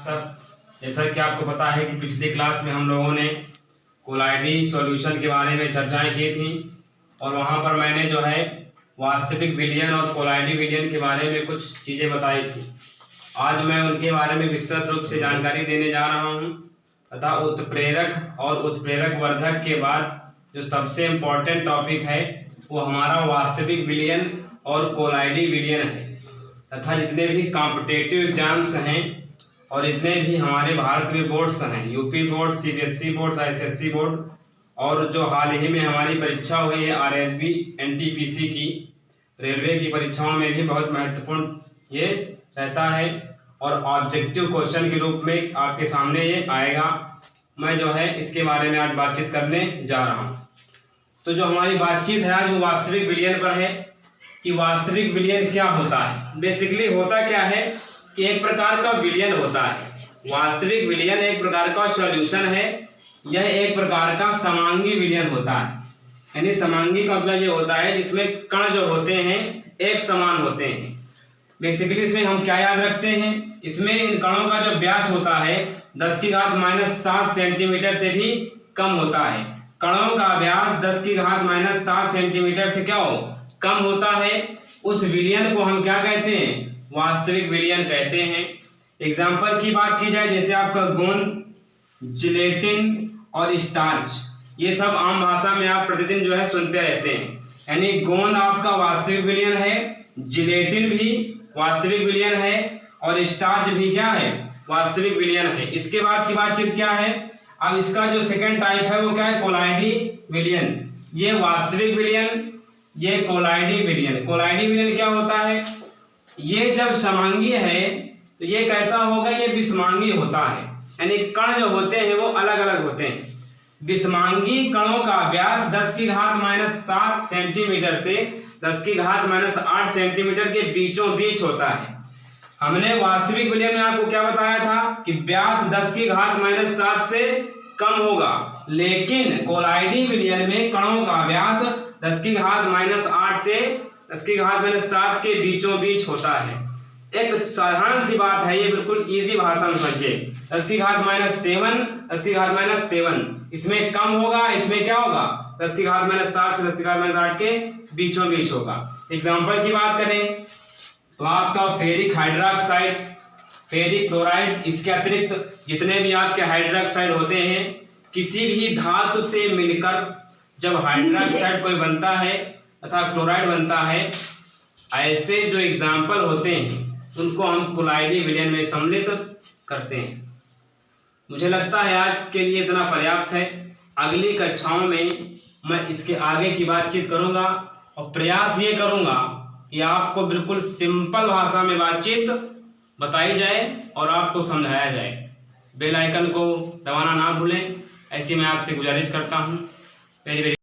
सब जैसा कि आपको पता है कि पिछली क्लास में हम लोगों ने कोलाइडी सॉल्यूशन के बारे में चर्चाएं की थी और वहां पर मैंने जो है वास्तविक विलयन और कोलाइडी विलयन के बारे में कुछ चीज़ें बताई थी। आज मैं उनके बारे में विस्तृत रूप से जानकारी देने जा रहा हूं तथा उत्प्रेरक और उत्प्रेरक वर्धक के बाद जो सबसे इम्पोर्टेंट टॉपिक है वो हमारा वास्तविक विलयन और कोलाइडी विलयन है तथा जितने भी कॉम्पिटिटिव एग्जाम्स हैं और जितने भी हमारे भारत में बोर्ड्स हैं, UP board, CBSE board, ICSE board, और जो हाल ही में हमारी परीक्षा हुई है आरएसबी एनटीपीसी की रेलवे की परीक्षाओं में भी बहुत महत्वपूर्ण ये रहता है और ऑब्जेक्टिव क्वेश्चन के रूप में आपके सामने ये आएगा। मैं जो है इसके बारे में आज बातचीत करने जा रहा हूँ। तो जो हमारी बातचीत है आज वो वास्तविक विलयन पर है कि वास्तविक विलयन क्या होता है। बेसिकली होता क्या है कि एक प्रकार का विलयन होता है। वास्तविक विलयन एक प्रकार का सॉल्यूशन है। यह एक प्रकार का समांगी विलयन होता है। यानी समांगी का मतलब ये होता है जिसमें कण जो होते हैं एक समान होते हैं। बेसिकली इसमें हम क्या याद रखते हैं, इसमें इन कणों का जो व्यास होता है 10⁻⁷ सेंटीमीटर से भी कम होता है। कणों का व्यास 10⁻⁷ सेंटीमीटर से क्या हो कम होता है। उस विलयन को हम क्या कहते हैं, वास्तविक विलयन कहते हैं। एग्जाम्पल की बात की जाए जैसे आपका गोंद, जिलेटिन और स्टार्च, ये सब आम भाषा में आप प्रतिदिन जो है सुनते रहते हैं। यानी गोंद आपका वास्तविक विलयन है, जिलेटिन भी वास्तविक विलयन है और स्टार्च भी क्या है, वास्तविक विलयन है। इसके बाद की बातचीत क्या है, अब इसका जो सेकंड टाइप है वो क्या है, कोलाइडी विलयन। ये वास्तविक विलयन, ये कोलाइडी विलयन। कोलाइडी विलयन क्या होता है, ये जब समांगी है तो ये कैसा होगा, ये विषमांगी होता है। यानी कण जो होते हैं वो अलग अलग होते हैं। विषमांगी कणों का व्यास 10⁻⁷ सेंटीमीटर से 10⁻⁸ सेंटीमीटर के बीचों बीच होता है। हमने वास्तविक विलयन में आपको क्या बताया था कि व्यास 10⁻⁷ से कम होगा, लेकिन कोलाइडी विलयन में कणों का व्यास 10⁻⁸ से 10⁻⁷ के बीचों बीच होता है। एक साधारण सी बात है, ये बिल्कुल इजी भाषा में समझिए। 10⁻⁷ 10⁻⁷ इसमें कम होगा, इसमें क्या होगा 10⁻⁷ से 10⁻⁷ के बीचों बीच होगा। एग्जाम्पल की बात करें तो आपका फेरिक हाइड्रोक्साइड, फेरिक क्लोराइड, इसके अतिरिक्त जितने भी आपके हाइड्रोक्साइड होते हैं, किसी भी धातु से मिलकर जब हाइड्रोक्साइड कोई बनता है तथा क्लोराइड बनता है, ऐसे जो एग्जाम्पल होते हैं उनको हम कोलाइडी विलयन में सम्मिलित करते हैं। मुझे लगता है आज के लिए इतना पर्याप्त है। अगली कक्षाओं में मैं इसके आगे की बातचीत करूंगा और प्रयास ये करूंगा कि आपको बिल्कुल सिंपल भाषा में बातचीत बताई जाए और आपको समझाया जाए। बेल आइकन को दबाना ना भूलें, ऐसी मैं आपसे गुजारिश करता हूं। Very very